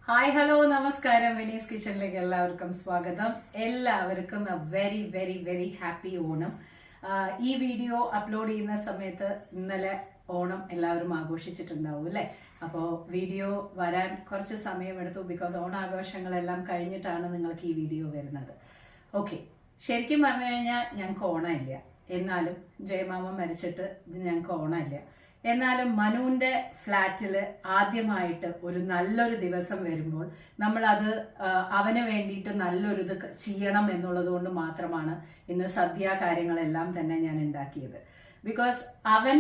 Hi hello നമസ്കാരം. വിനീസ് കിച്ചണിലേക്ക് എല്ലാവർക്കും സ്വാഗതം. എല്ലാവർക്കും A very very very happy Onam. ഈ വീഡിയോ അപ്ലോഡ് ചെയ്യുന്ന സമയത്ത് ഇന്നലെ ഓണം എല്ലാവരും ആഘോഷിച്ചിട്ടുണ്ടാവും അല്ലേ? അപ്പോൾ വീഡിയോ വരാൻ കുറച്ച് സമയമെടുത്തു. ബിക്കോസ് ഓണാഘോഷങ്ങളെല്ലാം കഴിഞ്ഞിട്ടാണ് നിങ്ങൾക്ക് ഈ വീഡിയോ വരുന്നത്. ഓക്കെ, ശരിക്കും പറഞ്ഞു കഴിഞ്ഞാൽ ഞങ്ങൾക്ക് ഓണമില്ല. എന്നാലും ജയമാമ മരിച്ചിട്ട് ഞങ്ങൾക്ക് ഓണമില്ല. എന്നാലും മനുവിന്റെ ഫ്ലാറ്റിൽ ആദ്യമായിട്ട് ഒരു നല്ലൊരു ദിവസം വരുമ്പോൾ നമ്മൾ അത് അവന് വേണ്ടിയിട്ട് നല്ലൊരു ഇത് ചെയ്യണം എന്നുള്ളത് കൊണ്ട് മാത്രമാണ് ഇന്ന് സദ്യ കാര്യങ്ങളെല്ലാം തന്നെ ഞാൻ ഉണ്ടാക്കിയത്. ബിക്കോസ് അവൻ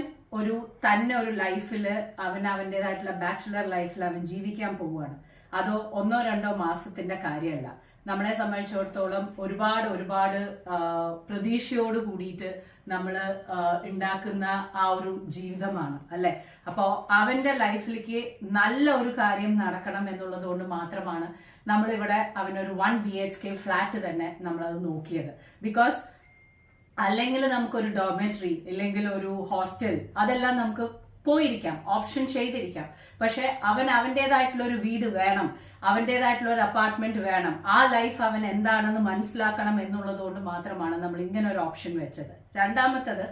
തന്നെ ഒരു ലൈഫിൽ അവൻ്റെതായിട്ടുള്ള ബാച്ചിലർ ലൈഫിൽ അവൻ ജീവിക്കാൻ പോവുകയാണ്. അതോ 1-2 മാസത്തിന്റെ കാര്യമല്ല. നമ്മളെ സംബന്ധിച്ചിടത്തോളം ഒരുപാട് പ്രതീക്ഷയോട് കൂടിയിട്ട് നമ്മൾ ഉണ്ടാക്കുന്ന ആ ഒരു ജീവിതമാണ് അല്ലെ. അപ്പോൾ അവന്റെ ലൈഫിലേക്ക് നല്ല ഒരു കാര്യം നടക്കണം എന്നുള്ളത് കൊണ്ട് മാത്രമാണ് നമ്മളിവിടെ അവനൊരു 1 BHK ഫ്ലാറ്റ് തന്നെ നമ്മളത് നോക്കിയത്. ബിക്കോസ് അല്ലെങ്കിൽ നമുക്കൊരു ഡോർമെട്രി ഇല്ലെങ്കിൽ ഒരു ഹോസ്റ്റൽ അതെല്ലാം നമുക്ക് പോയിരിക്കാം, ഓപ്ഷൻ ചെയ്തിരിക്കാം. പക്ഷെ അവൻ്റെതായിട്ടുള്ള ഒരു വീട് വേണം, അവൻ്റെതായിട്ടുള്ള ഒരു അപ്പാർട്ട്മെന്റ് വേണം. ആ ലൈഫ് അവൻ എന്താണെന്ന് മനസ്സിലാക്കണം എന്നുള്ളത് കൊണ്ട് മാത്രമാണ് നമ്മൾ ഇങ്ങനെ ഒരു ഓപ്ഷൻ വെച്ചത്. രണ്ടാമത്തത്,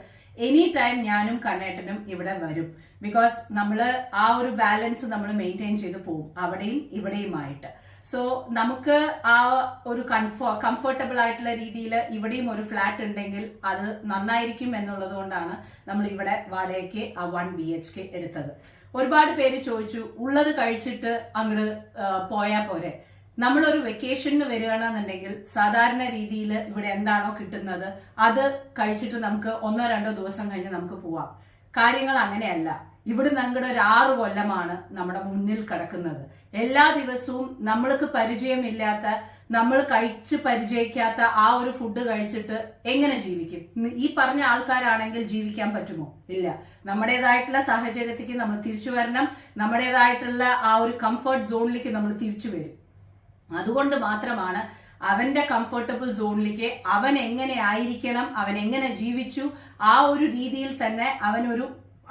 എനി ടൈം ഞാനും കണ്ണേട്ടനും ഇവിടെ വരും. ബിക്കോസ് നമ്മൾ ആ ഒരു ബാലൻസ് നമ്മൾ മെയിൻറ്റെയിൻ ചെയ്ത് പോകും, അവിടെയും ഇവിടെയുമായിട്ട്. സോ നമുക്ക് ആ ഒരു കംഫർട്ടബിൾ ആയിട്ടുള്ള രീതിയിൽ ഇവിടെയും ഒരു ഫ്ലാറ്റ് ഉണ്ടെങ്കിൽ അത് നന്നായിരിക്കും എന്നുള്ളത് കൊണ്ടാണ് നമ്മൾ ഇവിടെ വാടകയ്ക്ക് ആ 1 BHK എടുത്തത്. ഒരുപാട് പേര് ചോദിച്ചു, ഉള്ളത് കഴിച്ചിട്ട് അങ്ങോട്ട് പോയാൽ പോരെ? നമ്മളൊരു വെക്കേഷന് വരികയാണെന്നുണ്ടെങ്കിൽ സാധാരണ രീതിയിൽ ഇവിടെ എന്താണോ കിട്ടുന്നത് അത് കഴിച്ചിട്ട് നമുക്ക് 1-2 ദിവസം കഴിഞ്ഞ് നമുക്ക് പോവാം. കാര്യങ്ങൾ അങ്ങനെയല്ല. ഇവിടുന്ന് അങ്ങോട്ട് ഒരു 6 കൊല്ലമാണ് നമ്മുടെ മുന്നിൽ കിടക്കുന്നത്. എല്ലാ ദിവസവും നമ്മൾക്ക് പരിചയമില്ലാത്ത, നമ്മൾ കഴിച്ച് പരിചയിക്കാത്ത ആ ഒരു ഫുഡ് കഴിച്ചിട്ട് എങ്ങനെ ജീവിക്കും? ഈ പറഞ്ഞ ആൾക്കാരാണെങ്കിൽ ജീവിക്കാൻ പറ്റുമോ? ഇല്ല. നമ്മുടേതായിട്ടുള്ള സാഹചര്യത്തിലേക്ക് നമ്മൾ തിരിച്ചു വരണം. നമ്മുടേതായിട്ടുള്ള ആ ഒരു കംഫർട്ട് സോണിലേക്ക് നമ്മൾ തിരിച്ചു വരും. അതുകൊണ്ട് മാത്രമാണ് അവന്റെ കംഫർട്ടബിൾ സോണിലേക്ക് അവൻ എങ്ങനെ ആയിരിക്കണം, അവൻ എങ്ങനെ ജീവിച്ചു, ആ ഒരു രീതിയിൽ തന്നെ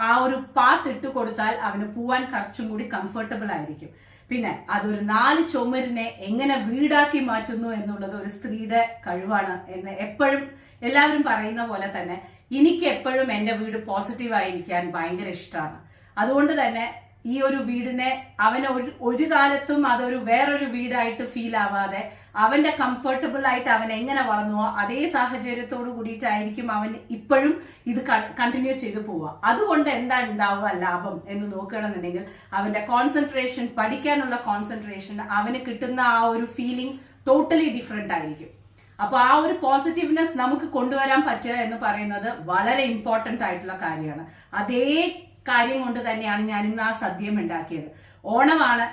ആ ഒരു പാത്ത് ഇട്ട് കൊടുത്താൽ അവന് പോവാൻ കുറച്ചും കൂടി കംഫർട്ടബിൾ ആയിരിക്കും. പിന്നെ അതൊരു 4 ചുമരിനെ എങ്ങനെ വീടാക്കി മാറ്റുന്നു എന്നുള്ളത് ഒരു സ്ത്രീയുടെ കഴിവാണ് എന്ന് എപ്പോഴും എല്ലാവരും പറയുന്ന പോലെ തന്നെ എനിക്ക് എപ്പോഴും എൻ്റെ വീട് പോസിറ്റീവ് ആയിരിക്കാൻ ഭയങ്കര ഇഷ്ടമാണ്. അതുകൊണ്ട് തന്നെ ഈ ഒരു വീടിനെ അവന് ഒരു കാലത്തും അതൊരു വേറൊരു വീടായിട്ട് ഫീൽ ആവാതെ അവന്റെ കംഫർട്ടബിൾ ആയിട്ട് അവൻ എങ്ങനെ വളർന്നുവോ അതേ സാഹചര്യത്തോട് കൂടിയിട്ടായിരിക്കും അവൻ ഇപ്പോഴും ഇത് കണ്ടിന്യൂ ചെയ്തു പോവുക. അതുകൊണ്ട് എന്താ ഉണ്ടാവുക ലാഭം എന്ന് നോക്കുകയാണെന്നുണ്ടെങ്കിൽ അവന്റെ കോൺസെൻട്രേഷൻ, പഠിക്കാനുള്ള കോൺസെൻട്രേഷൻ, അവന് കിട്ടുന്ന ആ ഒരു ഫീലിംഗ് ടോട്ടലി ഡിഫറെന്റ് ആയിരിക്കും. അപ്പൊ ആ ഒരു പോസിറ്റീവ്നെസ് നമുക്ക് കൊണ്ടുവരാൻ പറ്റുക എന്ന് പറയുന്നത് വളരെ ഇമ്പോർട്ടന്റ് ആയിട്ടുള്ള കാര്യമാണ്. അതേ കാര്യം കൊണ്ട് തന്നെയാണ് ഞാൻ ഇന്ന് ആ സദ്യം ഉണ്ടാക്കിയത്. ഓണമാണ്,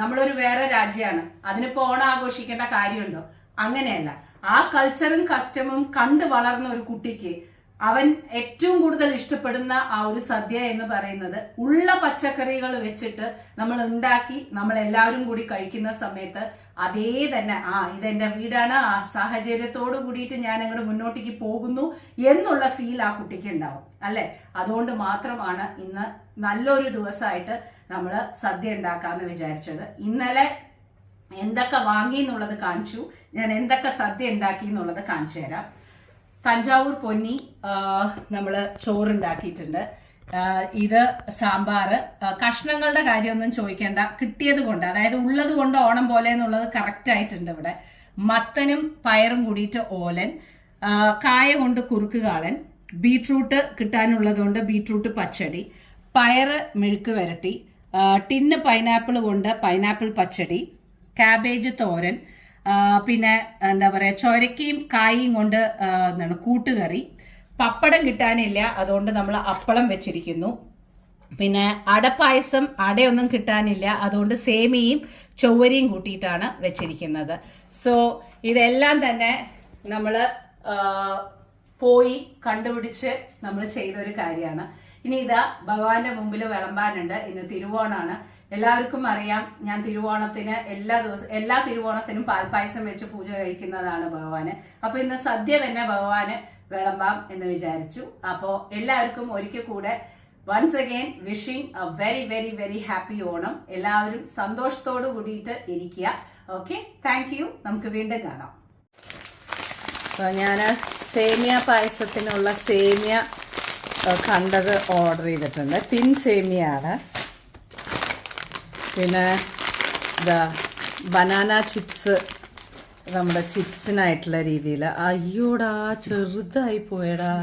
നമ്മളൊരു വേറെ രാജ്യമാണ്, അതിനിപ്പോ ഓണം ആഘോഷിക്കേണ്ട കാര്യമുണ്ടോ? അങ്ങനെയല്ല. ആ കൾച്ചറും കസ്റ്റമും കണ്ടു വളർന്ന ഒരു കുട്ടിക്ക് അവൻ ഏറ്റവും കൂടുതൽ ഇഷ്ടപ്പെടുന്ന ആ ഒരു സദ്യ എന്ന് പറയുന്നത് ഉള്ള പച്ചക്കറികൾ വെച്ചിട്ട് നമ്മൾ ഉണ്ടാക്കി നമ്മൾ എല്ലാവരും കൂടി കഴിക്കുന്ന സമയത്ത് അതേ തന്നെ ഇതെന്റെ വീടാണ്, ആ സാഹചര്യത്തോട് കൂടിയിട്ട് ഞാൻ അങ്ങോട്ട് മുന്നോട്ടേക്ക് പോകുന്നു എന്നുള്ള ഫീൽ ആ കുട്ടിക്ക് ഉണ്ടാവും അല്ലെ. അതുകൊണ്ട് മാത്രമാണ് ഇന്ന് നല്ലൊരു ദിവസമായിട്ട് നമ്മൾ സദ്യ ഉണ്ടാക്കാന്ന് വിചാരിച്ചത്. ഇന്നലെ എന്തൊക്കെ വാങ്ങി എന്നുള്ളത് കാണിച്ചു, ഞാൻ എന്തൊക്കെ സദ്യ ഉണ്ടാക്കി എന്നുള്ളത് കാണിച്ചു തരാം. തഞ്ചാവൂർ പൊന്നി നമ്മള് ചോറുണ്ടാക്കിയിട്ടുണ്ട്. ഇത് സാമ്പാറ്. കഷ്ണങ്ങളുടെ കാര്യമൊന്നും ചോദിക്കേണ്ട, കിട്ടിയത് കൊണ്ട്, അതായത് ഉള്ളത് കൊണ്ട് ഓണം പോലെ എന്നുള്ളത് കറക്റ്റ് ആയിട്ടുണ്ട്. ഇവിടെ മത്തനും പയറും കൂടിയിട്ട് ഓലൻ, കായ കൊണ്ട് കുറുക്ക് കാളൻ, ബീട്രൂട്ട് കിട്ടാനുള്ളത് കൊണ്ട് ബീട്രൂട്ട് പച്ചടി, പയറ് മെഴുക്ക് വരട്ടി, ടിന്ന് പൈനാപ്പിൾ കൊണ്ട് പൈനാപ്പിൾ പച്ചടി, കാബേജ് തോരൻ, പിന്നെ എന്താ പറയാ ചൊരക്കയും കായും കൊണ്ട് കൂട്ടുകറി, പപ്പടം കിട്ടാനില്ല അതുകൊണ്ട് നമ്മൾ അപ്പളം വെച്ചിരിക്കുന്നു. പിന്നെ അടപ്പായസം, അടയൊന്നും കിട്ടാനില്ല അതുകൊണ്ട് സേമിയും ചൊവ്വരിയും കൂട്ടിയിട്ടാണ് വെച്ചിരിക്കുന്നത്. സോ ഇതെല്ലാം തന്നെ നമ്മൾ പോയി കണ്ടുപിടിച്ച് നമ്മൾ ചെയ്തൊരു കാര്യമാണ്. ഇനി ഇതാ ഭഗവാന്റെ മുമ്പിൽ വിളമ്പാനുണ്ട്. ഇന്ന് തിരുവോണാണ്. എല്ലാവർക്കും അറിയാം, ഞാൻ തിരുവോണത്തിന് എല്ലാ തിരുവോണത്തിനും പാൽപ്പായസം വെച്ച് പൂജ കഴിക്കുന്നതാണ് ഭഗവാന്. അപ്പൊ ഇന്ന് സദ്യ തന്നെ ഭഗവാന് വിളമ്പാം എന്ന് വിചാരിച്ചു. അപ്പോ എല്ലാവർക്കും ഒരിക്കൽ കൂടെ once again wishing a very very very happy Onam. എല്ലാവരും സന്തോഷത്തോടു കൂടിയിട്ട് ഇരിക്കുക. Okay, thank you. നമുക്ക് വീണ്ടും കാണാം. അപ്പോൾ ഞാൻ സേമിയ പായസത്തിനുള്ള സേമിയ കണ്ടത് ഓർഡർ ചെയ്തിട്ടുണ്ട്. തിൻ സേമിയാണ്. പിന്നെ ഇതാ ബനാന ചിപ്സ്, നമ്മുടെ ചിപ്സിനായിട്ടുള്ള രീതിയിൽ. അയ്യോടാ, ചെറുതായി പോയടാ.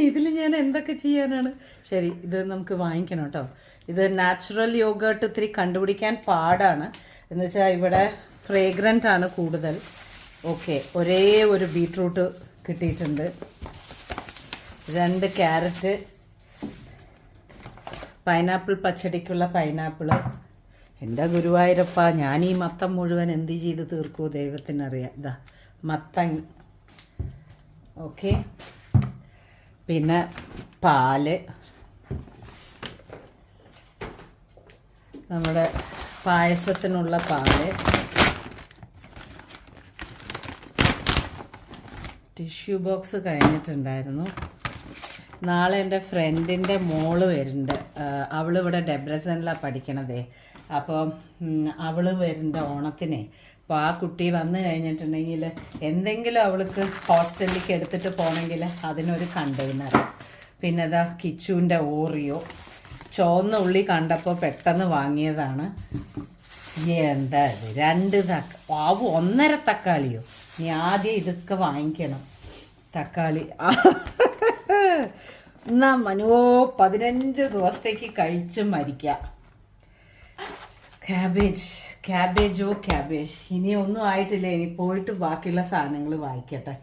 ഇതിൽ ഞാൻ എന്തൊക്കെ ചെയ്യാനാണ്. ശരി, ഇത് നമുക്ക് വാങ്ങിക്കണം കേട്ടോ. ഇത് നാച്ചുറൽ യോഗേർട്ട് ഇത്തിരി കണ്ടുപിടിക്കാൻ പാടാണ്. എന്ന് വെച്ചാൽ ഇവിടെ ഫ്രേഗ്രൻ്റ് ആണ് കൂടുതൽ. ഓക്കെ, ഒരേ ഒരു ബീട്രൂട്ട് കിട്ടിയിട്ടുണ്ട്, 2 ക്യാരറ്റ്, പൈനാപ്പിൾ പച്ചടിക്കുള്ള പൈനാപ്പിൾ. എൻ്റെ ഗുരുവായൂരപ്പ, ഞാൻ ഈ മത്തം മുഴുവൻ എന്ത് ചെയ്ത് തീർക്കുമോ ദൈവത്തിനറിയാം. ഇതാ മത്തൻ. ഓക്കെ, പിന്നെ പാല്, നമ്മുടെ പായസത്തിനുള്ള പാല്, ടിഷ്യൂ ബോക്സ് കഴിഞ്ഞിട്ടുണ്ടായിരുന്നു. നാളെ എൻ്റെ ഫ്രണ്ടിൻ്റെ മോള് വരുന്നുണ്ട്. അവളിവിടെ ഡെബ്രസനിലാണ് പഠിക്കണതേ. അപ്പോൾ അവൾ വരുന്നുണ്ട് ഓണത്തിനെ. അപ്പോൾ ആ കുട്ടി വന്നു കഴിഞ്ഞിട്ടുണ്ടെങ്കിൽ എന്തെങ്കിലും അവൾക്ക് ഹോസ്റ്റലിലേക്ക് എടുത്തിട്ട് പോകണമെങ്കിൽ അതിനൊരു കണ്ടെയ്നർ. പിന്നെ അതാ കിച്ചുവിൻ്റെ ഓറിയോ. ചുവന്ന ഉള്ളി കണ്ടപ്പോൾ പെട്ടെന്ന് വാങ്ങിയതാണ്. എന്താ ഇത്, 2 തക്കാളി, 1.5 തക്കാളിയോ? നീ ആദ്യം ഇതൊക്കെ വാങ്ങിക്കണം. തക്കാളി എന്നാ മനുവോ 15 ദിവസത്തേക്ക് കഴിച്ച് മരിക്കാം. ക്യാബേജോ ക്യാബേജ്. ഇനി ഒന്നും ആയിട്ടില്ല, ഇനി പോയിട്ട് ബാക്കിയുള്ള സാധനങ്ങൾ വായിക്കട്ടെ.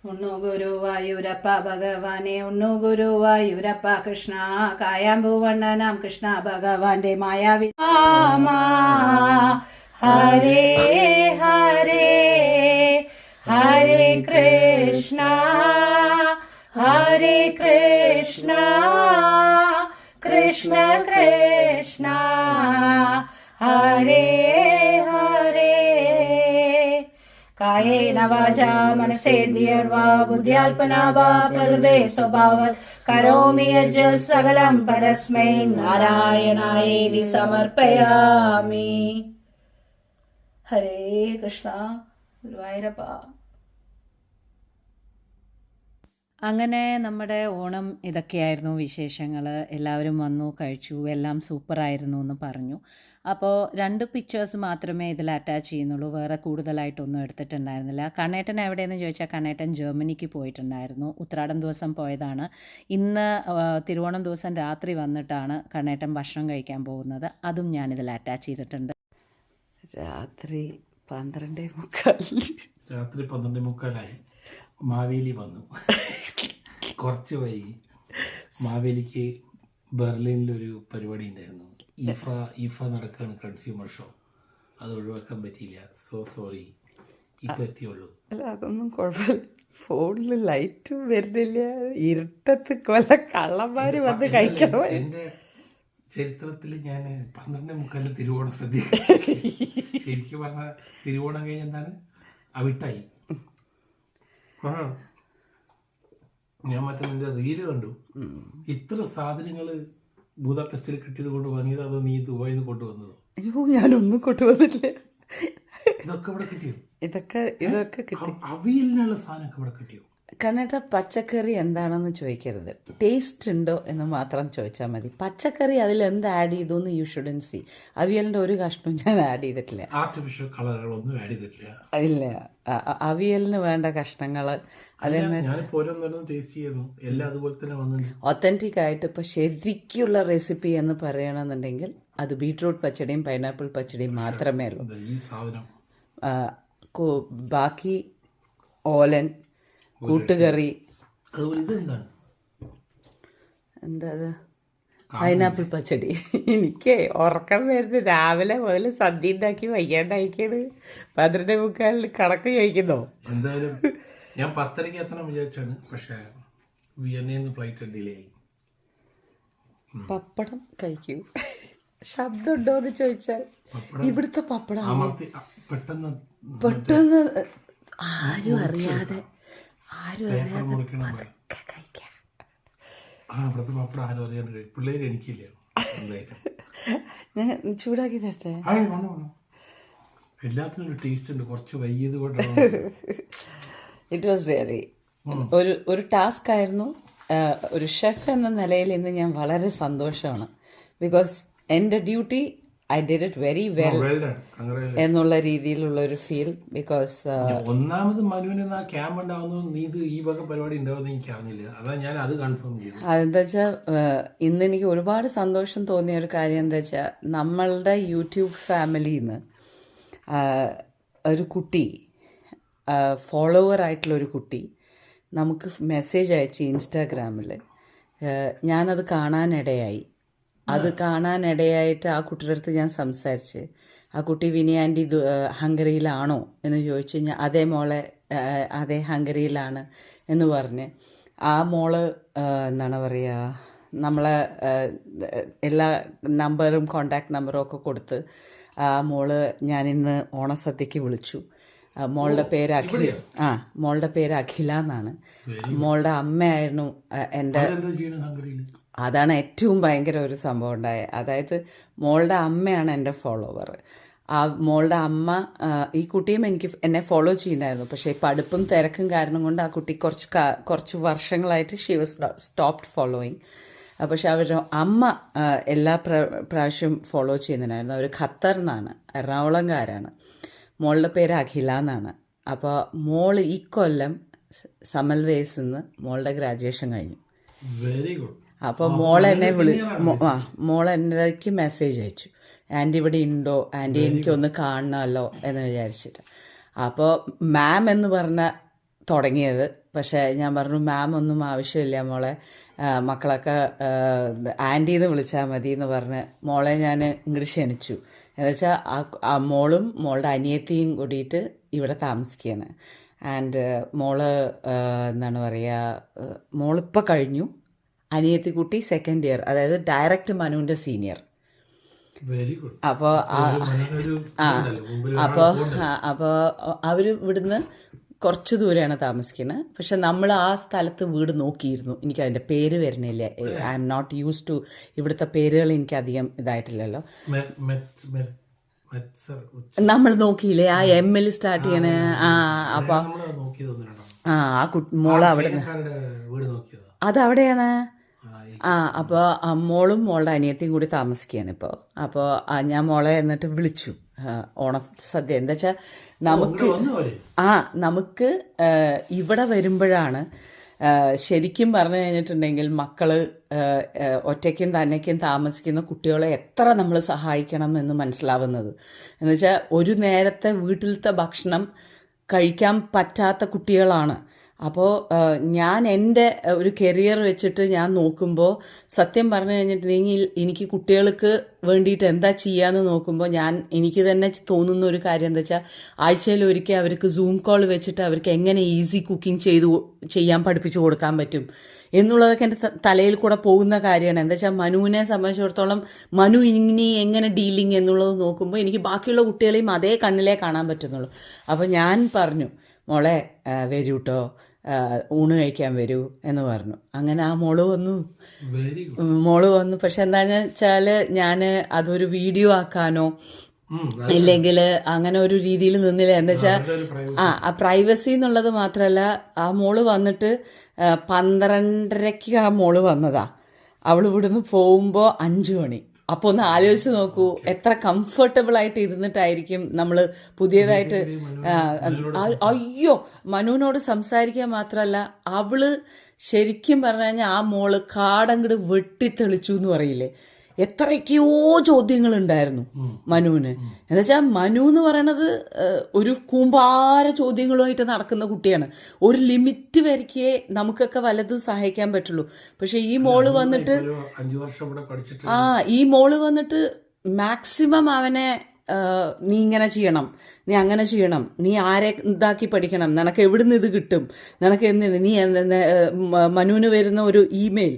ഉണ്ണു ഗുരുവായൂരപ്പ ഭഗവാനെ, ഉണ്ണു ഗുരുവായൂരപ്പ കൃഷ്ണ, കായാമ്പൂവണ്ണനാം കൃഷ്ണ ഭഗവാന്റെ മായാവി. ഹരേ ഹരേ ഹരേ കൃഷ്ണ ഹരേ കൃഷ്ണ കൃഷ്ണ കൃഷ്ണ ഹരേ ഹരേ. കായേന വാചാ മനസേന്ദ്രിയർവാ ബുദ്ധ്യാൽപനാ വാ പ്രകൃതേ സ്വഭാവാത് കരോമി യജ്ഞ സകലം പരസ്മൈ നാരായണായേതി സമർപ്പയാമി. ഹരേ കൃഷ്ണ ഗുരുവായൂരപ്പ. അങ്ങനെ നമ്മുടെ ഓണം ഇതൊക്കെയായിരുന്നു വിശേഷങ്ങൾ. എല്ലാവരും വന്നു, കഴിച്ചു, എല്ലാം സൂപ്പറായിരുന്നു എന്ന് പറഞ്ഞു. അപ്പോൾ 2 പിക്ചേഴ്സ് മാത്രമേ ഇതിൽ അറ്റാച്ച് ചെയ്യുന്നുള്ളൂ. വേറെ കൂടുതലായിട്ടൊന്നും എടുത്തിട്ടുണ്ടായിരുന്നില്ല. കണ്ണേട്ടൻ എവിടെയെന്ന് ചോദിച്ചാൽ കണ്ണേട്ടൻ ജർമ്മനിക്ക് പോയിട്ടുണ്ടായിരുന്നു. ഉത്രാടം ദിവസം പോയതാണ്. ഇന്ന് തിരുവോണം ദിവസം രാത്രി വന്നിട്ടാണ് കണ്ണേട്ടൻ ഭക്ഷണം കഴിക്കാൻ പോകുന്നത്. അതും ഞാനിതിൽ അറ്റാച്ച് ചെയ്തിട്ടുണ്ട്. രാത്രി 12:45 മാവേലി വന്നു. കുറച്ച് വൈകി. മാവേലിക്ക് ബെർലിനിലൊരു പരിപാടി ഉണ്ടായിരുന്നു. ഇഫ നടക്കുകയാണ്, കൺസ്യൂമർ ഷോ. അത് ഒഴിവാക്കാൻ പറ്റിയില്ല. So sorry. ഇപ്പം എത്തിയുള്ളൂ. അല്ല, അതൊന്നും കുഴപ്പമില്ല. ഫോണിൽ ലൈറ്റും വരുന്നില്ല, ഇരുട്ടത്ത് കൊല കള്ളന്മാർ വന്ന് കഴിക്കണം. എൻ്റെ ചരിത്രത്തിൽ ഞാൻ 12:45 തിരുവോണ സദ്യ. ശരിക്കും പറഞ്ഞാൽ തിരുവോണം കഴിഞ്ഞ എന്താണ് അവിട്ടായി. ഞാൻ മറ്റേ നിന്റെ റീല് കണ്ടു. ഇത്ര സാധനങ്ങൾ ബുദാപെസ്റ്റിൽ കിട്ടിയത് കൊണ്ട് വാങ്ങിയത്, അതോ നീ ദുബായിൽ നിന്ന് കൊണ്ടുവന്നതോ? അയ്യോ, ഞാനൊന്നും കൊണ്ടുവന്നില്ല. ഇതൊക്കെ ഇവിടെ കിട്ടിയോ? ഇതൊക്കെ കിട്ടി. അവിയലിനുള്ള സാധനമൊക്കെ ഇവിടെ കിട്ടിയോ? കണ്ണേട്ട, പച്ചക്കറി എന്താണെന്ന് ചോദിക്കരുത്, ടേസ്റ്റ് ഉണ്ടോ എന്ന് മാത്രം ചോദിച്ചാൽ മതി. പച്ചക്കറി അതിൽ എന്ത് ആഡ് ചെയ്തു എന്ന് യു ഷുഡൻ സി. അവിയലിൻ്റെ ഒരു കഷ്ണവും ഞാൻ ആഡ് ചെയ്തിട്ടില്ല. ആർട്ടിഫിഷ്യൽ കളറുകളൊന്നും ആഡ് ചെയ്തിട്ടില്ല. ഇല്ല, അവിയലിന് വേണ്ട കഷ്ണങ്ങൾ ഒത്തൻറ്റിക് ആയിട്ട് ഇപ്പോൾ ശരിക്കുള്ള റെസിപ്പി എന്ന് പറയണമെന്നുണ്ടെങ്കിൽ അത് ബീട്രൂട്ട് പച്ചടിയും പൈനാപ്പിൾ പച്ചടിയും മാത്രമേ ഉള്ളൂ. ബാക്കി ഓലൻ, കൂട്ടുകറി, എന്താ പൈനാപ്പിൾ പച്ചടി. എനിക്ക് ഉറക്കം വരുന്നു. രാവിലെ മുതൽ സദ്യ ഉണ്ടാക്കി വയ്യാണ്ടായിക്കാണ്. 12:45 കണക്ക് ചോദിക്കുന്നോ? എന്തായാലും ഞാൻ 10:30 എത്തണം വിചാരിച്ചാണ്. പക്ഷേ വിയന്നയിൽ നിന്ന് ഫ്ലൈറ്റ് ഡിലേ ആയി. പപ്പടം കഴിക്കൂ. ശബ്ദം ഉണ്ടോ എന്ന് ചോദിച്ചാൽ ഇവിടുത്തെ പപ്പടം അമർത്തി പെട്ടെന്ന് പെട്ടെന്ന് ആരും അറിയാതെ പേപ്പർ മുറിക്കണ പോലെ. ഒക്കെ കഴിക്കാം. ഇവിടുത്തെ പപ്പടം ആരും അറിയാണ്ട് കഴിയും. പിള്ളേര് എനിക്കില്ല എന്തായാലും. ഞാൻ ചൂടാക്കി തരട്ടെ? വേണം. എല്ലാത്തിനും ഒരു ടേസ്റ്റ് ഉണ്ട്. കുറച്ച് വൈകിയത് കൊണ്ടാണ്. ഇറ്റ് വാസ് റിയലി ഒരു ടാസ്ക് ആയിരുന്നു. ഒരു ഷെഫ് എന്ന നിലയിൽ ഇന്ന് ഞാൻ വളരെ സന്തോഷമാണ്. ബിക്കോസ് എൻ്റെ duty I did it very well എന്നുള്ള രീതിയിലുള്ള ഒരു ഫീൽ. ബിക്കോസ് ഒന്നാമത് മനുവിന് ആ ക്യാമ്പ് ഉണ്ടാവുന്നു, നീ ഇത് ഈ വക പരിപാടി ഉണ്ടാവുമെന്ന് എനിക്ക് അറിഞ്ഞില്ല. അതാ ഞാൻ അത് കൺഫേം ചെയ്തു. അതെന്താ വെച്ചാൽ ഇന്ന് എനിക്ക് ഒരുപാട് സന്തോഷം തോന്നിയ ഒരു കാര്യം എന്താ വെച്ചാൽ, നമ്മളുടെ യൂട്യൂബ് ഫാമിലിയിൽ നിന്ന് ഒരു കുട്ടി, ഫോളോവർ ആയിട്ടുള്ളൊരു കുട്ടി നമുക്ക് മെസ്സേജ് അയച്ച് ഇൻസ്റ്റാഗ്രാമിൽ. ഞാനത് കാണാനിടയായി. അത് കാണാനിടയായിട്ട് ആ കുട്ടിയുടെ അടുത്ത് ഞാൻ സംസാരിച്ച്, ആ കുട്ടി വിനി ആൻറ്റി ഹംഗറിയിലാണോ എന്ന് ചോദിച്ചു കഴിഞ്ഞാൽ അതേ മോളെ, അതേ ഹംഗറിയിലാണ് എന്ന് പറഞ്ഞ് ആ മോള് എന്താണ് പറയുക, നമ്മളെ എല്ലാ നമ്പറും കോണ്ടാക്ട് നമ്പറും ഒക്കെ കൊടുത്ത് ആ മോള് ഞാനിന്ന് ഓണസദ്യക്ക് വിളിച്ചു. മോളുടെ പേര് മോളുടെ പേര് അഖില എന്നാണ്. മോളുടെ അമ്മയായിരുന്നു എൻ്റെ. അതാണ് ഏറ്റവും ഭയങ്കര ഒരു സംഭവം ഉണ്ടായത്. അതായത് മോളുടെ അമ്മയാണ് എൻ്റെ ഫോളോവർ. ആ മോളുടെ അമ്മ, ഈ കുട്ടിയും എന്നെ ഫോളോ ചെയ്യുന്നുണ്ടായിരുന്നു. പക്ഷേ ഈ പഠിപ്പും തിരക്കും കാരണം കൊണ്ട് ആ കുട്ടി കുറച്ച് വർഷങ്ങളായിട്ട് ഷീ വാസ് സ്റ്റോപ്ഡ് ഫോളോയിങ്. പക്ഷെ അവരുടെ അമ്മ എല്ലാ പ്രാവശ്യവും ഫോളോ ചെയ്യുന്നുണ്ടായിരുന്നു. അവർ ഖത്തർ നിന്നാണ്, എറണാകുളംകാരാണ്. മോളുടെ പേര് അഖില എന്നാണ്. അപ്പോൾ മോള് ഈ കൊല്ലം സമൽവേസിൽ നിന്ന് മോളുടെ ഗ്രാജുവേഷൻ കഴിഞ്ഞു. Very good. അപ്പോൾ മോളെന്നെ മോളെന്നേക്ക് മെസ്സേജ് അയച്ചു, ആൻറ്റി ഇവിടെ ഉണ്ടോ, ആൻറ്റി എനിക്കൊന്ന് കാണണമല്ലോ എന്ന് വിചാരിച്ചിട്ട്. അപ്പോൾ മാം എന്ന് പറഞ്ഞ തുടങ്ങിയത്. പക്ഷേ ഞാൻ പറഞ്ഞു മാം ഒന്നും ആവശ്യമില്ല മോളെ, മക്കളൊക്കെ ആൻറ്റീന്ന് വിളിച്ചാൽ മതി എന്ന് പറഞ്ഞ് മോളെ ഞാൻ ഇങ്ങോട്ട് ക്ഷണിച്ചു. എന്നുവെച്ചാൽ ആ മോളും മോളുടെ അനിയത്തിയും കൂടിയിട്ട് ഇവിടെ താമസിക്കുകയാണ്. ആൻഡ് മോള് എന്താണ് പറയുക, മോളിപ്പോൾ കഴിഞ്ഞു, അനിയത്തി കുട്ടി സെക്കൻഡ് ഇയർ, അതായത് ഡയറക്റ്റ് മനുവിൻ്റെ സീനിയർ. അപ്പോൾ അപ്പോൾ അവർ ഇവിടുന്ന് കുറച്ച് ദൂരെയാണ് താമസിക്കുന്നത്. പക്ഷെ നമ്മൾ ആ സ്ഥലത്ത് വീട് നോക്കിയിരുന്നു. എനിക്ക് അതിൻ്റെ പേര് വരുന്നില്ല. I'm not use to ഇവിടുത്തെ പേരുകൾ എനിക്ക് അധികം ഇതായിട്ടില്ലല്ലോ. നമ്മൾ നോക്കിയില്ലേ ആ എമ്മിൽ സ്റ്റാർട്ട് ചെയ്യണ. അപ്പോൾ മോള് അവിടെ അതവിടെയാണ്. അപ്പോൾ മോളും മോളുടെ അനിയത്തിയും കൂടി താമസിക്കുകയാണ് ഇപ്പോൾ. അപ്പോൾ ഞാൻ മോളെ എന്നിട്ട് വിളിച്ചു ഓണസദ്യ. എന്താ വെച്ചാൽ നമുക്ക് ഇവിടെ വരുമ്പോഴാണ് ശരിക്കും പറഞ്ഞു കഴിഞ്ഞിട്ടുണ്ടെങ്കിൽ മക്കൾ ഒറ്റയ്ക്കും തന്നയ്ക്കും താമസിക്കുന്ന കുട്ടികളെ എത്ര നമ്മൾ സഹായിക്കണം എന്ന് മനസ്സിലാവുന്നത്. എന്നുവെച്ചാൽ ഒരു നേരത്തെ വീട്ടിലത്തെ ഭക്ഷണം കഴിക്കാൻ പറ്റാത്ത കുട്ടികളാണ്. അപ്പോൾ ഞാൻ എൻ്റെ ഒരു കരിയർ വെച്ചിട്ട് ഞാൻ നോക്കുമ്പോൾ സത്യം പറഞ്ഞു കഴിഞ്ഞിട്ടുണ്ടെങ്കിൽ എനിക്ക് കുട്ടികൾക്ക് വേണ്ടിയിട്ട് എന്താ ചെയ്യാന്ന് നോക്കുമ്പോൾ എനിക്ക് തന്നെ തോന്നുന്ന ഒരു കാര്യം എന്താ വെച്ചാൽ, ആഴ്ചയിൽ ഒരിക്കൽ അവർക്ക് സൂം കോൾ വെച്ചിട്ട് അവർക്ക് എങ്ങനെ ഈസി കുക്കിംഗ് ചെയ്യാൻ പഠിപ്പിച്ചു കൊടുക്കാൻ പറ്റും എന്നുള്ളതൊക്കെ എൻ്റെ തലയിൽ കൂടെ പോകുന്ന കാര്യമാണ്. എന്താ വെച്ചാൽ മനുവിനെ സംബന്ധിച്ചിടത്തോളം മനു ഇനി എങ്ങനെ ഡീലിങ് എന്നുള്ളത് നോക്കുമ്പോൾ എനിക്ക് ബാക്കിയുള്ള കുട്ടികളെയും അതേ കണ്ണിലേ കാണാൻ പറ്റുന്നുള്ളൂ. അപ്പോൾ ഞാൻ പറഞ്ഞു മോളെ വരൂ കേട്ടോ, ഊണ് കഴിക്കാൻ വരൂ എന്ന് പറഞ്ഞു. അങ്ങനെ ആ മോള് വന്നു. പക്ഷെ എന്താണെന്ന് വെച്ചാൽ ഞാൻ അതൊരു വീഡിയോ ആക്കാനോ ഇല്ലെങ്കിൽ അങ്ങനെ ഒരു രീതിയിൽ നിന്നില്ല. എന്താ വെച്ചാൽ ആ പ്രൈവസി എന്നുള്ളത് മാത്രമല്ല, ആ മോള് വന്നിട്ട് 12:30 ആ മോള് വന്നതാ. അവൾ ഇവിടുന്ന് പോകുമ്പോൾ 5 മണി. അപ്പോൾ ഒന്ന് ആലോചിച്ച് നോക്കൂ, എത്ര കംഫർട്ടബിൾ ആയിട്ട് ഇരുന്നിട്ടായിരിക്കും നമ്മൾ പുതിയതായിട്ട്. അയ്യോ, മനുവിനോട് സംസാരിക്കാൻ മാത്രമല്ല, അവള് ശരിക്കും പറഞ്ഞു കഴിഞ്ഞാൽ ആ മോള് കാടങ്ങട് വെട്ടിത്തെളിച്ചു എന്ന് പറയില്ലേ, എത്രയൊക്കെയോ ചോദ്യങ്ങളുണ്ടായിരുന്നു മനുവിന്. എന്നുവെച്ചാൽ മനു എന്ന് പറയണത് ഒരു കൂമ്പാര ചോദ്യങ്ങളുമായിട്ട് നടക്കുന്ന കുട്ടിയാണ്. ഒരു ലിമിറ്റ് വരയ്ക്കേ നമുക്കൊക്കെ വല്ലതും സഹായിക്കാൻ പറ്റുള്ളൂ. പക്ഷെ ഈ മോള് വന്നിട്ട് ഈ മോള് വന്നിട്ട് മാക്സിമം അവനെ നീ ഇങ്ങനെ ചെയ്യണം, നീ അങ്ങനെ ചെയ്യണം, നീ ആരെ ഇതാക്കി പഠിക്കണം, നിനക്ക് എവിടുന്ന് ഇത് കിട്ടും, നിനക്ക് എന്തിന് നീ മനുവിന് വരുന്ന ഒരു ഇമെയിൽ,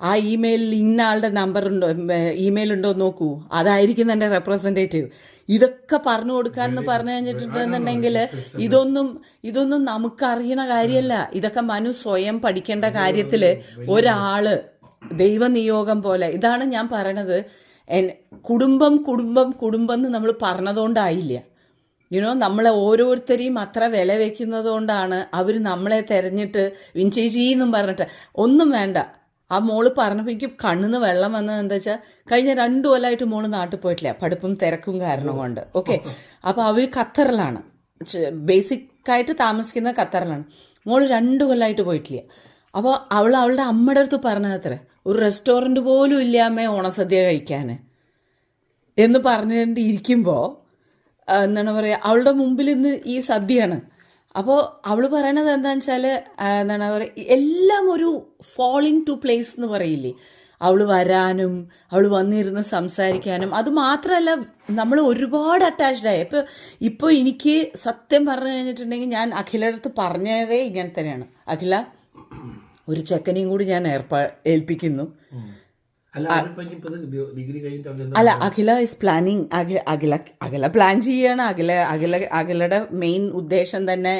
ആ ഇമെയിലിൽ ഇന്ന ആളുടെ നമ്പർ ഉണ്ടോ, ഇമെയിൽ ഉണ്ടോ നോക്കൂ, അതായിരിക്കും എൻ്റെ റെപ്രസെൻറ്റേറ്റീവ്. ഇതൊക്കെ പറഞ്ഞു കൊടുക്കാമെന്ന് പറഞ്ഞു കഴിഞ്ഞിട്ടുണ്ടെന്നുണ്ടെങ്കിൽ ഇതൊന്നും നമുക്കറിയണ കാര്യമല്ല. ഇതൊക്കെ മനു സ്വയം പഠിക്കേണ്ട കാര്യത്തിൽ ഒരാള് ദൈവനിയോഗം പോലെ. ഇതാണ് ഞാൻ പറയണത്. കുടുംബം കുടുംബം കുടുംബം എന്ന് നമ്മൾ പറഞ്ഞതുകൊണ്ടായില്ല. നമ്മളെ ഓരോരുത്തരെയും അത്ര വില വെക്കുന്നത് കൊണ്ടാണ് അവർ നമ്മളെ തെരഞ്ഞിട്ട് വിൻചേച്ചിന്നും പറഞ്ഞിട്ട് ഒന്നും വേണ്ട. ആ മോള് പറഞ്ഞപ്പോൾ എനിക്ക് കണ്ണിന്ന് വെള്ളം വന്നത് എന്താ വെച്ചാൽ, കഴിഞ്ഞ 2 കൊല്ലമായിട്ട് മോള് നാട്ടിൽ പോയിട്ടില്ല, പഠിപ്പും തിരക്കും കാരണം കൊണ്ട്. ഓക്കെ, അപ്പോൾ അവർ ഖത്തറിലാണ്, ബേസിക്കായിട്ട് താമസിക്കുന്ന ഖത്തറിലാണ്. മോള് 2 കൊല്ലമായിട്ട് പോയിട്ടില്ല. അപ്പോൾ അവളുടെ അമ്മയുടെ അടുത്ത് പറഞ്ഞതത്ര, ഒരു റെസ്റ്റോറൻറ്റ് പോലും ഇല്ലാമേ ഓണസദ്യ കഴിക്കാൻ എന്ന് പറഞ്ഞിട്ട് ഇരിക്കുമ്പോൾ എന്താണ് പറയുക, അവളുടെ മുമ്പിൽ ഇന്ന് ഈ സദ്യയാണ്. അപ്പോൾ അവൾ പറയണത് എന്താണെന്ന് വെച്ചാൽ, എന്താണ് പറയുക, എല്ലാം ഒരു ഫോളിങ് ടു പ്ലേസ് എന്ന് പറയില്ലേ, അവൾ വരാനും അവൾ വന്നിരുന്ന് സംസാരിക്കാനും. അത് മാത്രമല്ല, നമ്മൾ ഒരുപാട് അറ്റാച്ച്ഡായി. ഇപ്പോൾ എനിക്ക് സത്യം പറഞ്ഞു കഴിഞ്ഞിട്ടുണ്ടെങ്കിൽ, ഞാൻ അഖിലയുടെ അടുത്ത് പറഞ്ഞതേ ഇങ്ങനെ തന്നെയാണ്, അഖില ഒരു ചെക്കനെയും കൂടി ഞാൻ ഏൽപ്പിക്കുന്നു. അല്ല, അഖില ഇസ് പ്ലാനിങ്. അഖില പ്ലാൻ ചെയ്യാണ്. അഖിലയുടെ മെയിൻ ഉദ്ദേശം തന്നെ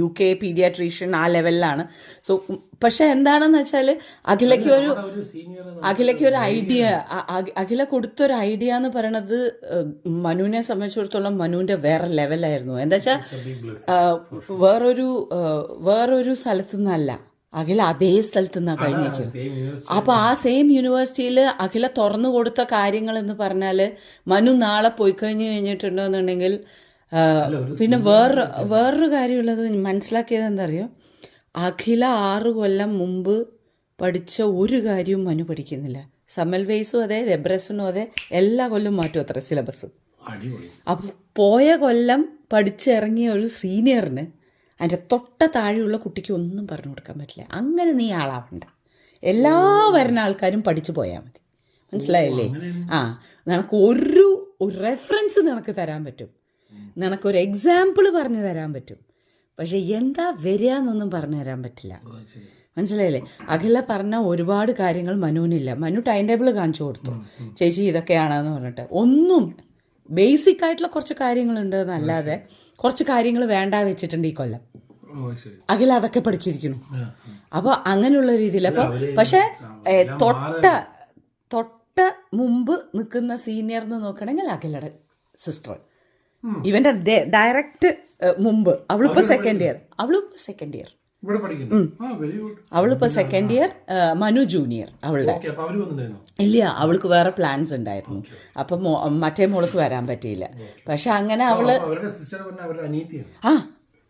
UK പീഡിയാട്രീഷ്യൻ ആ ലെവലിലാണ്. സോ പക്ഷെ എന്താണെന്ന് വെച്ചാൽ, അഖിലയ്ക്ക് ഒരു ഐഡിയ, അഖില കൊടുത്തൊരു ഐഡിയ എന്ന് പറയണത് മനുവിനെ സംബന്ധിച്ചിടത്തോളം മനുവിന്റെ വേറെ ലെവലായിരുന്നു. എന്താ വെച്ചാൽ, വേറൊരു സ്ഥലത്തു നിന്നല്ല, അഖില അതേ സ്ഥലത്ത് നിന്നാണ് കഴിഞ്ഞേക്കുന്നത്. അപ്പോൾ ആ സെയിം യൂണിവേഴ്സിറ്റിയിൽ അഖില തുറന്നു കൊടുത്ത കാര്യങ്ങൾ എന്ന് പറഞ്ഞാൽ, മനു നാളെ പോയി കഴിഞ്ഞിട്ടുണ്ടെന്നുണ്ടെങ്കിൽ, പിന്നെ വേറൊരു കാര്യമുള്ളത് മനസ്സിലാക്കിയത് എന്താ അറിയോ, അഖില 6 കൊല്ലം മുമ്പ് പഠിച്ച ഒരു കാര്യവും മനു പഠിക്കുന്നില്ല. സമൽവൈസും അതെ, റെബ്രസിനും അതെ, എല്ലാ കൊല്ലം മാറ്റും അത്ര സിലബസ്. അപ്പം പോയ കൊല്ലം പഠിച്ചിറങ്ങിയ ഒരു സീനിയറിന് അതിൻ്റെ തൊട്ട താഴെയുള്ള കുട്ടിക്ക് ഒന്നും പറഞ്ഞു കൊടുക്കാൻ പറ്റില്ല. അങ്ങനെ നീ ആളാവണ്ട. എല്ലാ വരുന്ന ആൾക്കാരും പഠിച്ചു പോയാൽ മതി. മനസ്സിലായില്ലേ? നിനക്ക് ഒരു റെഫറൻസ് നിനക്ക് തരാൻ പറ്റും, നിനക്കൊരു എക്സാമ്പിൾ പറഞ്ഞു തരാൻ പറ്റും. പക്ഷെ എന്താ വരിക എന്നൊന്നും പറഞ്ഞു തരാൻ പറ്റില്ല. മനസ്സിലായില്ലേ? അഖില പറഞ്ഞ ഒരുപാട് കാര്യങ്ങൾ മനുവിനില്ല. മനു ടൈം ടേബിൾ കാണിച്ചു കൊടുത്തു, ചേച്ചി ഇതൊക്കെയാണെന്ന് പറഞ്ഞിട്ട്. ഒന്നും ബേസിക് ആയിട്ടുള്ള കുറച്ച് കാര്യങ്ങളുണ്ട് എന്നല്ലാതെ കുറച്ച് കാര്യങ്ങൾ വേണ്ട വെച്ചിട്ടുണ്ട് ഈ കൊല്ലം. അഖില അതൊക്കെ പഠിച്ചിരിക്കുന്നു. അപ്പോൾ അങ്ങനെയുള്ള രീതിയിൽ. അപ്പോൾ പക്ഷെ തൊട്ട മുമ്പ് നിൽക്കുന്ന സീനിയർ എന്ന് നോക്കണമെങ്കിൽ അഖിലയുടെ സിസ്റ്റർ, ഇവന്റെ ഡയറക്റ്റ് മുമ്പ്. അവളിപ്പോ സെക്കൻഡ് ഇയർ. അവളിപ്പോ സെക്കൻഡ് ഇയർ, മനു ജൂനിയർ. അവളുടെ ഇല്ല, അവൾക്ക് വേറെ പ്ലാൻസ് ഉണ്ടായിരുന്നു. അപ്പൊ മറ്റേ മോൾക്ക് വരാൻ പറ്റിയില്ല. പക്ഷെ അങ്ങനെ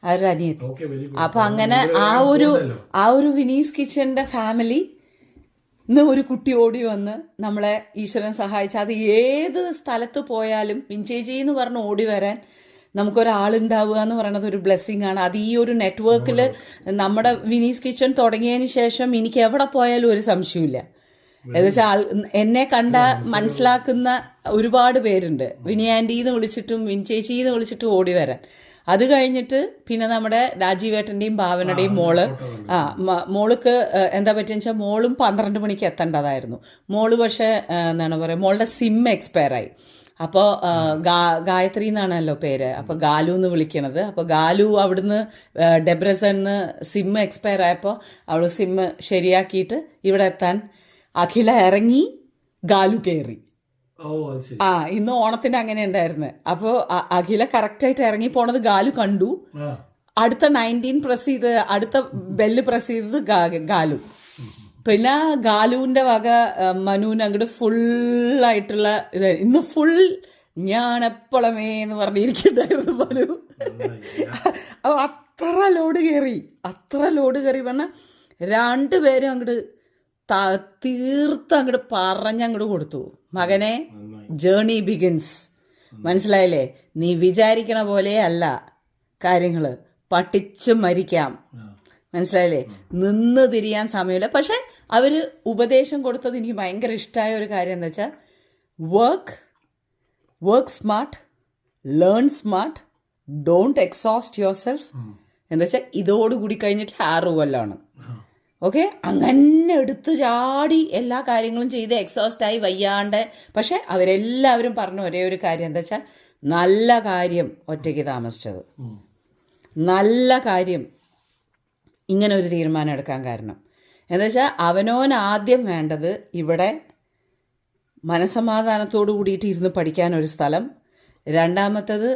അവരുടെ അനിയത്തി. അപ്പൊ അങ്ങനെ ആ ഒരു വിനീസ് കിച്ചന്റെ ഫാമിലി ഇന്ന് ഒരു കുട്ടി ഓടി വന്ന് നമ്മളെ ഈശ്വരൻ സഹായിച്ച, അത് ഏത് സ്ഥലത്ത് പോയാലും വിൻചേച്ചി എന്ന് പറഞ്ഞ് ഓടി വരാൻ നമുക്കൊരാളുണ്ടാവുക എന്ന് പറയുന്നത് ഒരു ബ്ലെസ്സിങ് ആണ്. അത് ഈ ഒരു നെറ്റ്വർക്കിൽ നമ്മുടെ വിനീസ് കിച്ചൺ തുടങ്ങിയതിന് ശേഷം എനിക്ക് എവിടെ പോയാലും ഒരു സംശയമില്ല. എന്നുവെച്ചാൽ എന്നെ കണ്ട മനസ്സിലാക്കുന്ന ഒരുപാട് പേരുണ്ട്. വിനി ആൻറ്റീന്ന് വിളിച്ചിട്ടും വിൻചേച്ചിന്ന് വിളിച്ചിട്ടും ഓടി വരാൻ. അത് കഴിഞ്ഞിട്ട് പിന്നെ നമ്മുടെ രാജീവേട്ടൻ്റെയും ഭാവനയുടെയും മോൾക്ക് എന്താ പറ്റിയെന്ന് വെച്ചാൽ, മോളും 12 മണിക്ക് എത്തേണ്ടതായിരുന്നു. മോള് പക്ഷേ എന്താണ് പറയുക, മോളുടെ സിം എക്സ്പയർ ആയി. അപ്പോൾ ഗായത്രി എന്നാണല്ലോ പേര്, അപ്പോൾ ഗാലു എന്ന് വിളിക്കണത്. അപ്പോൾ ഗാലു അവിടുന്ന് ഡെബ്രസന്ന് സിം എക്സ്പയർ ആയപ്പോൾ അവൾ സിം ശരിയാക്കിയിട്ട് ഇവിടെ എത്താൻ അഖില ഇറങ്ങി, ഗാലു കയറി. ഇന്ന് ഓണത്തിന് അങ്ങനെ ഉണ്ടായിരുന്നു. അപ്പോൾ അഖില കറക്റ്റായിട്ട് ഇറങ്ങി പോണത് ഗാലു കണ്ടു. അടുത്ത 19 പ്രസ് ചെയ്ത്, അടുത്ത ബെല്ല് പ്രസ് ചെയ്തത് ഗാലു. പിന്നെ ഗാലുവിൻ്റെ വക മനുവിന് അങ്ങോട്ട് ഫുള്ളായിട്ടുള്ള ഇത്. ഇന്ന് ഫുൾ ഞാനെപ്പോളമേ എന്ന് പറഞ്ഞിരിക്കുന്നുണ്ടായിരുന്നു മനു. അപ്പോൾ അത്ര ലോഡ് കയറി പറഞ്ഞാൽ 2 പേരും അങ്ങോട്ട് തീർത്ത് അങ്ങോട്ട് പറഞ്ഞങ്ങോട്ട് കൊടുത്തു, മകനെ ജേർണി ബിഗിൻസ്. മനസ്സിലായില്ലേ? നീ വിചാരിക്കണ പോലെ അല്ല കാര്യങ്ങൾ, പഠിച്ച് മരിക്കാം. മനസ്സിലായില്ലേ? നിന്ന് തിരിയാൻ സമയമില്ല. പക്ഷെ അവർ ഉപദേശം കൊടുത്തത് എനിക്ക് ഭയങ്കര ഇഷ്ടമായ ഒരു കാര്യം എന്താ വെച്ചാൽ, work smart, learn smart, don't exhaust your self. എന്താ വെച്ചാൽ ഇതോടുകൂടി കഴിഞ്ഞിട്ട് 6 കൊല്ലമാണ്. ഓക്കെ, അങ്ങനെ എടുത്തു ചാടി എല്ലാ കാര്യങ്ങളും ചെയ്ത് എക്സോസ്റ്റായി വയ്യാണ്ട്. പക്ഷെ അവരെല്ലാവരും പറഞ്ഞ ഒരേ ഒരു കാര്യം എന്താ വെച്ചാൽ നല്ല കാര്യം ഒറ്റയ്ക്ക് താമസിച്ചത്, നല്ല കാര്യം ഇങ്ങനെ ഒരു തീരുമാനം എടുക്കാൻ കാരണം എന്താ വെച്ചാൽ അവനോൻ ആദ്യം വേണ്ടത് ഇവിടെ മനസമാധാനത്തോടു കൂടിയിട്ട് ഇരുന്ന് പഠിക്കാനൊരു സ്ഥലം, രണ്ടാമത്തത്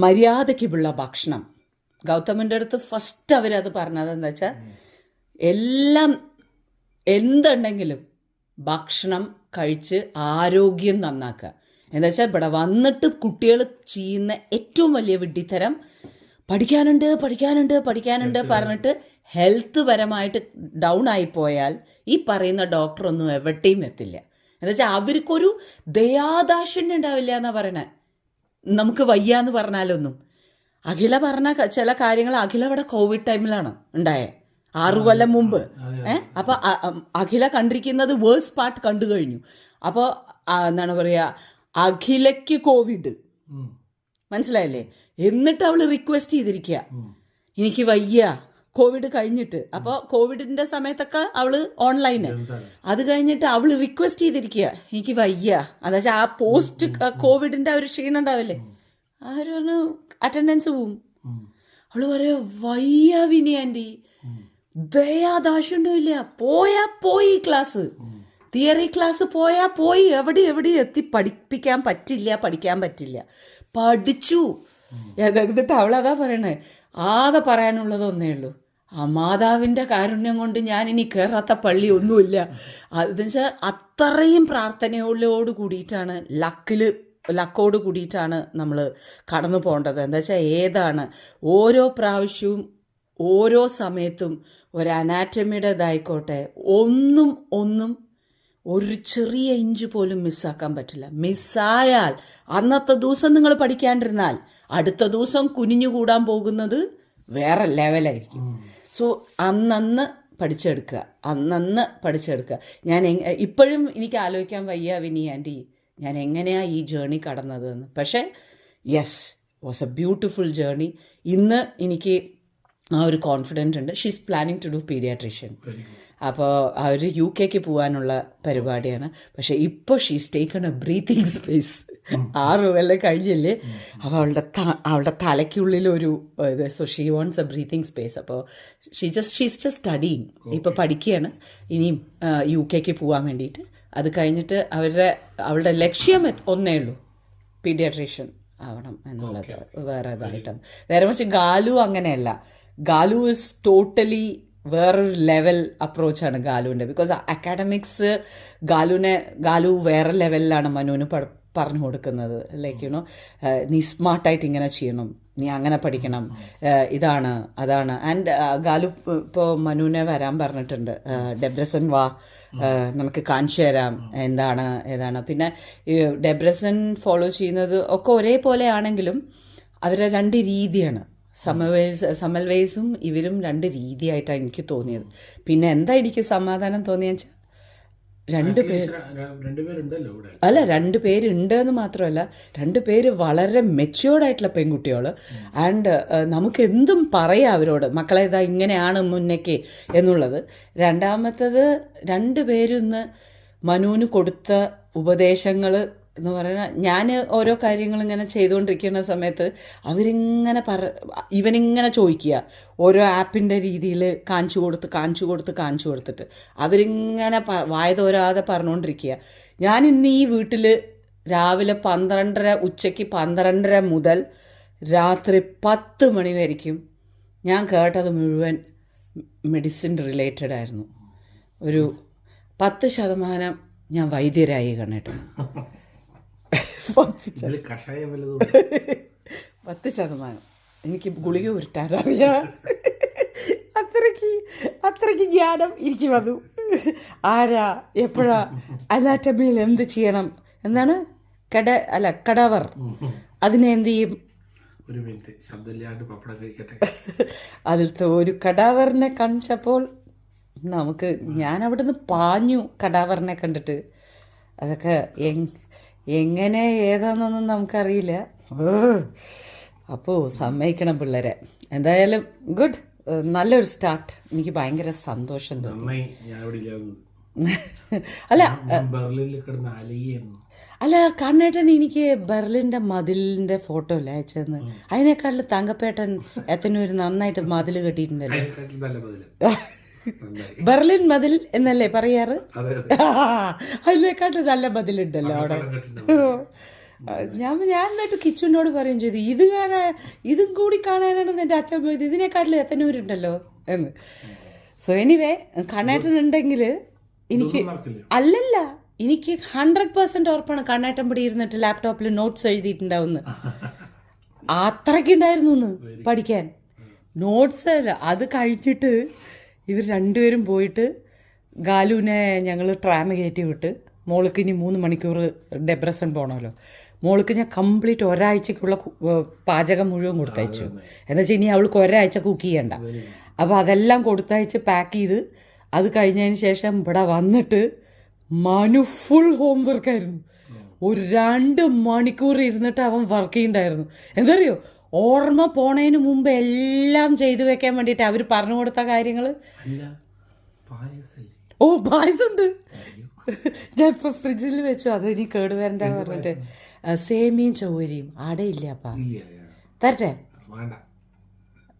മര്യാദയ്ക്കുള്ള ഭക്ഷണം. ഗൗതമിൻ്റെ അടുത്ത് ഫസ്റ്റ് അവരത് പറഞ്ഞത് എന്താ വെച്ചാൽ എല്ലാം എന്തുണ്ടെങ്കിലും ഭക്ഷണം കഴിച്ച് ആരോഗ്യം നന്നാക്കുക. എന്താ വെച്ചാൽ ഇവിടെ വന്നിട്ട് കുട്ടികൾ ചെയ്യുന്ന ഏറ്റവും വലിയ വിഡ്ഢിത്തരം പഠിക്കാനുണ്ട് പറഞ്ഞിട്ട് ഹെൽത്ത് പരമായിട്ട് ഡൗൺ ആയിപ്പോയാൽ ഈ പറയുന്ന ഡോക്ടറൊന്നും എവിടെയും എത്തില്ല. എന്താ വെച്ചാൽ അവർക്കൊരു ദയാദാക്ഷിണ്യം ഉണ്ടാവില്ല എന്നാണ് പറയണേ. നമുക്ക് വയ്യാന്ന് പറഞ്ഞാലൊന്നും. അഖില പറഞ്ഞ ചില കാര്യങ്ങൾ അഖില ഇവിടെ കോവിഡ് ടൈമിലാണ് ഉണ്ടായത്, 6 കൊല്ലം മുമ്പ്. അപ്പോൾ അഖില കണ്ടിരിക്കുന്നത് വേഴ്സ് പാർട്ട് കണ്ടു കഴിഞ്ഞു. അപ്പോൾ എന്താണ് പറയുക, അഖിലയ്ക്ക് കോവിഡ് മനസ്സിലായില്ലേ? എന്നിട്ട് അവൾ റിക്വസ്റ്റ് ചെയ്തിരിക്കുക എനിക്ക് വയ്യ, കോവിഡ് കഴിഞ്ഞിട്ട്. അപ്പോൾ കോവിഡിൻ്റെ സമയത്തൊക്കെ അവൾ ഓൺലൈന്, അത് കഴിഞ്ഞിട്ട് അവൾ റിക്വസ്റ്റ് ചെയ്തിരിക്കുക എനിക്ക് വയ്യ. അതായത് ആ പോസ്റ്റ് കോവിഡിൻ്റെ ഒരു ക്ഷീണം ഉണ്ടാവില്ലേ, ആര് പറഞ്ഞു അറ്റൻഡൻസ് പോവും. അവൾ പറയുക വയ്യ വിനി ആൻറ്റി, ദയാദാക്ഷിണ്യമില്ല, പോയാ പോയി ക്ലാസ്, തിയറി ക്ലാസ് പോയാ പോയി, എവിടെ എത്തി പഠിക്കാൻ പറ്റില്ല. പഠിച്ചു. എന്നിട്ട് അവളതാ പറയണേ, ആകെ പറയാനുള്ളത് ഒന്നേ ഉള്ളൂ, ആ മാതാവിൻ്റെ കാരുണ്യം കൊണ്ട് ഞാൻ ഇനി കയറാത്ത പള്ളി ഒന്നുമില്ല. അതെന്ന് വെച്ചാൽ അത്രയും പ്രാർത്ഥനയോട് കൂടിയിട്ടാണ് ലക്കോട് കൂടിയിട്ടാണ് നമ്മൾ കടന്നു പോകേണ്ടത്. എന്താ വെച്ചാൽ ഏതാണ് ഓരോ പ്രാവശ്യവും ഓരോ സമയത്തും ഒരു അനാറ്റമിയുടെ ഇതായിക്കോട്ടെ ഒന്നും ഒരു ചെറിയ ഇഞ്ച് പോലും മിസ്സാക്കാൻ പറ്റില്ല. മിസ്സായാൽ അന്നത്തെ ദിവസം നിങ്ങൾ പഠിക്കാണ്ടിരുന്നാൽ അടുത്ത ദിവസം കുനിഞ്ഞുകൂടാൻ പോകുന്നത് വേറെ ലെവലായിരിക്കും. സോ അന്നന്ന് പഠിച്ചെടുക്കുക. ഞാൻ ഇപ്പോഴും എനിക്ക് ആലോചിക്കാൻ വയ്യ വിനി ആൻറ്റി, ഞാൻ എങ്ങനെയാണ് ഈ ജേർണി കടന്നതെന്ന്. പക്ഷേ yes, was a beautiful journey. ഇന്ന് എനിക്ക് ആ ഒരു കോൺഫിഡൻറ്റ് ഉണ്ട്. She's planning to do paediatrician. അപ്പോൾ അവർ UK പോകാനുള്ള പരിപാടിയാണ്. പക്ഷേ ഇപ്പോൾ she's taken a breathing space. 6 കൊല്ലം കഴിഞ്ഞില്ലേ, അപ്പോൾ അവളുടെ തലയ്ക്കുള്ളിലൊരു ഇത്, so she wants a breathing space. അപ്പോൾ ഷീസ് ജസ്റ്റ് സ്റ്റഡിങ്, ഇപ്പോൾ പഠിക്കുകയാണ്. ഇനിയും UK പോകാൻ വേണ്ടിയിട്ട്. അത് കഴിഞ്ഞിട്ട് അവളുടെ ലക്ഷ്യം ഒന്നേ ഉള്ളൂ, പീഡിയാട്രീഷ്യൻ ആവണം എന്നുള്ളത്. വേറെ ഇതായിട്ടാണ്. നേരെ മറിച്ച് ഗാലു അങ്ങനെയല്ല. ഗാലു ഇസ് ടോട്ടലി വേറൊരു ലെവൽ അപ്രോച്ചാണ് ഗാലുവിൻ്റെ. ബിക്കോസ് അക്കാഡമിക്സ് ഗാലു വേറെ ലെവലിലാണ് മനുവിന് പറഞ്ഞു കൊടുക്കുന്നത്. ലൈക്ക് യുനോ, നീ സ്മാർട്ടായിട്ട് ഇങ്ങനെ ചെയ്യണം, നീ അങ്ങനെ പഠിക്കണം, ഇതാണ് അതാണ്. ആൻഡ് ഗാലു ഇപ്പോൾ മനുവിനെ വരാൻ പറഞ്ഞിട്ടുണ്ട്, ഡെബ്രസൻ വാ, നമുക്ക് കാണിച്ചു തരാം എന്താണ് ഏതാണ്. പിന്നെ ഡെബ്രസൻ ഫോളോ ചെയ്യുന്നത് ഒക്കെ ഒരേപോലെ ആണെങ്കിലും അവരുടെ 2 രീതിയാണ്. സമൽവേസും ഇവരും 2 രീതിയായിട്ടാണ് എനിക്ക് തോന്നിയത്. പിന്നെ എന്താ എനിക്ക് സമാധാനം തോന്നിയെന്ന് വെച്ചാൽ 2 പേരുണ്ട് എന്ന് മാത്രമല്ല, 2 പേര് വളരെ മെച്യൂർഡായിട്ടുള്ള പെൺകുട്ടികൾ. ആൻഡ് നമുക്ക് എന്തും പറയാം അവരോട്, മക്കളെ ഇതാ ഇങ്ങനെയാണ് മുന്നേക്ക് എന്നുള്ളത്. രണ്ടാമത്തത് 2 പേരും ഇന്ന് മനുവിന് കൊടുത്ത ഉപദേശങ്ങൾ എന്ന് പറഞ്ഞാൽ, ഞാൻ ഓരോ കാര്യങ്ങൾ ഇങ്ങനെ ചെയ്തുകൊണ്ടിരിക്കുന്ന സമയത്ത് ഇവനിങ്ങനെ ചോദിക്കുക, ഓരോ ആപ്പിൻ്റെ രീതിയിൽ കാണിച്ചു കൊടുത്തിട്ട് അവരിങ്ങനെ വായതോരാതെ പറഞ്ഞുകൊണ്ടിരിക്കുക. ഞാൻ ഇന്ന് ഈ വീട്ടിൽ രാവിലെ 12:30 ഉച്ചയ്ക്ക് 12:30 മുതൽ രാത്രി 10 മണി വരയ്ക്കും ഞാൻ കേട്ടത് മുഴുവൻ മെഡിസിൻ റിലേറ്റഡ് ആയിരുന്നു. ഒരു 10% ഞാൻ വൈദ്യരായി കണ്ടിട്ട്. 10% എനിക്ക് ഗുളിക ഉരുട്ടാനറിയാം. അത്രയ്ക്ക് ജ്ഞാനം എനിക്ക് വന്നു. ആരാ എപ്പോഴാ അനാറ്റമിയിൽ എന്ത് ചെയ്യണം, എന്താണ് കടാവർ, അതിനെ എന്ത് ചെയ്യും. അതിലത്തെ ഒരു കടാവറിനെ കാണിച്ചപ്പോൾ ഞാൻ അവിടെ നിന്ന് പാഞ്ഞു. കടാവറിനെ കണ്ടിട്ട് അതൊക്കെ എങ്ങനെ ഏതാണെന്നൊന്നും നമുക്കറിയില്ല. അപ്പോൾ സമ്മതിക്കണം പിള്ളേരെ. എന്തായാലും ഗുഡ്, നല്ലൊരു സ്റ്റാർട്ട്. എനിക്ക് ഭയങ്കര സന്തോഷം തോന്നി. നന്നായി ഞാൻ ഇവിടെ ഇല്ലായിരുന്നു. അല്ല ബെർലിനിൽ കിടന്ന് അലയുന്നു. അല്ല കണ്ണേട്ടൻ എനിക്ക് ബെർലിൻ്റെ മതിലിൻ്റെ ഫോട്ടോ അല്ലേ അയച്ചതെന്ന്. അതിനേക്കാളും തങ്കപ്പേട്ടൻ എത്തനൂര് നന്നായിട്ട് മതിൽ കെട്ടിയിട്ടുണ്ടല്ലോ. അതിനെക്കാട്ടിൽ നല്ല ബദല്. ബെർലിൻ മതിൽ എന്നല്ലേ പറയാറ്? അതെ അതെ. അതിനെക്കാട്ടും നല്ല മതിലുണ്ടല്ലോ അവിടെ. ഞാൻ എന്നിട്ട് കിച്ചുവിനോട് പറയുകയും ചെയ്തു, ഇതും കൂടി കാണാനാണ് എൻ്റെ അച്ഛൻ പോയത്, ഇതിനെക്കാട്ടിലും എത്തനൂരുണ്ടല്ലോ എന്ന്. സോ എനിവേ കണ്ണേട്ടൻ ഉണ്ടെങ്കിൽ എനിക്ക് അല്ലല്ല എനിക്ക് 100% ഉറപ്പാണ് കണ്ണേട്ടൻ പിടി ഇരുന്നിട്ട് ലാപ്ടോപ്പിൽ നോട്ട്സ് എഴുതിയിട്ടുണ്ടാവുന്നു. അത്രയ്ക്കുണ്ടായിരുന്നു എന്ന് പഠിക്കാൻ. നോട്ട്സ് അല്ല, അത് കഴിച്ചിട്ട് ഇവർ രണ്ടുപേരും പോയിട്ട് ഗാലുവിനെ ഞങ്ങൾ ട്രാം കയറ്റി വിട്ട്, മോൾക്ക് ഇനി 3 മണിക്കൂർ ഡെബ്രസൺ പോകണമല്ലോ. മോൾക്ക് ഞാൻ കംപ്ലീറ്റ് ഒരാഴ്ചക്കുള്ള പാചകം മുഴുവൻ കൊടുത്തയച്ചു. എന്താ വെച്ചാൽ ഇനി അവൾക്ക് ഒരാഴ്ച കുക്ക് ചെയ്യണ്ട. അപ്പോൾ അതെല്ലാം കൊടുത്തയച്ച് പാക്ക് ചെയ്ത് അത് കഴിഞ്ഞതിന് ശേഷം ഇവിടെ വന്നിട്ട് മനു ഫുൾ ഹോം വർക്കായിരുന്നു. ഒരു 2 മണിക്കൂർ ഇരുന്നിട്ട് അവൻ വർക്ക് ചെയ്യുന്നുണ്ടായിരുന്നു. എന്താ അറിയോ, ഓർമ്മ പോണതിന് മുമ്പ് എല്ലാം ചെയ്തു വെക്കാൻ വേണ്ടിയിട്ട് അവർ പറഞ്ഞു കൊടുത്ത കാര്യങ്ങൾ. ഓ പായസമുണ്ട്, ഞാൻ ഇപ്പം ഫ്രിഡ്ജിൽ വെച്ചു, അത് ഇനി കേടുവരണ്ട പറഞ്ഞിട്ട്. സേമിയും ചൗരിയും അടയില്ല അപ്പാ, തരട്ടെ?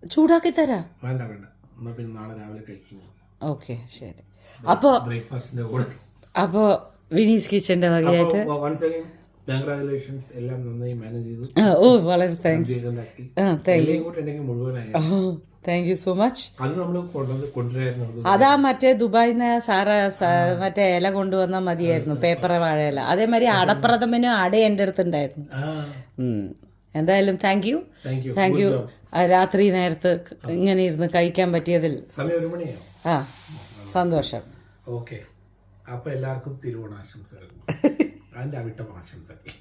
ചൂടാക്കി തരാം. ഓക്കെ ശരി. അപ്പോൾ വിനീസ് കിച്ചന്റെ വകയായിട്ട് ഓ വളരെ thanks. Thank you so much. അതാ മറ്റേ ദുബായിന്ന് മറ്റേ ഇല കൊണ്ടുവന്നാൽ മതിയായിരുന്നു, പേപ്പർ വാഴയില. അതേമാതിരി അടപ്രഥമനും അട എൻ്റെ അടുത്തുണ്ടായിരുന്നു. എന്തായാലും താങ്ക് യു. രാത്രി നേരത്ത് ഇങ്ങനെ ഇരുന്ന് കഴിക്കാൻ പറ്റിയതിൽ സന്തോഷം. ഓക്കെ, അപ്പൊ എല്ലാവർക്കും തിരുവോണാശംസകൾ. അതിന്റെ അവിട്ടം ആശംസകൾ.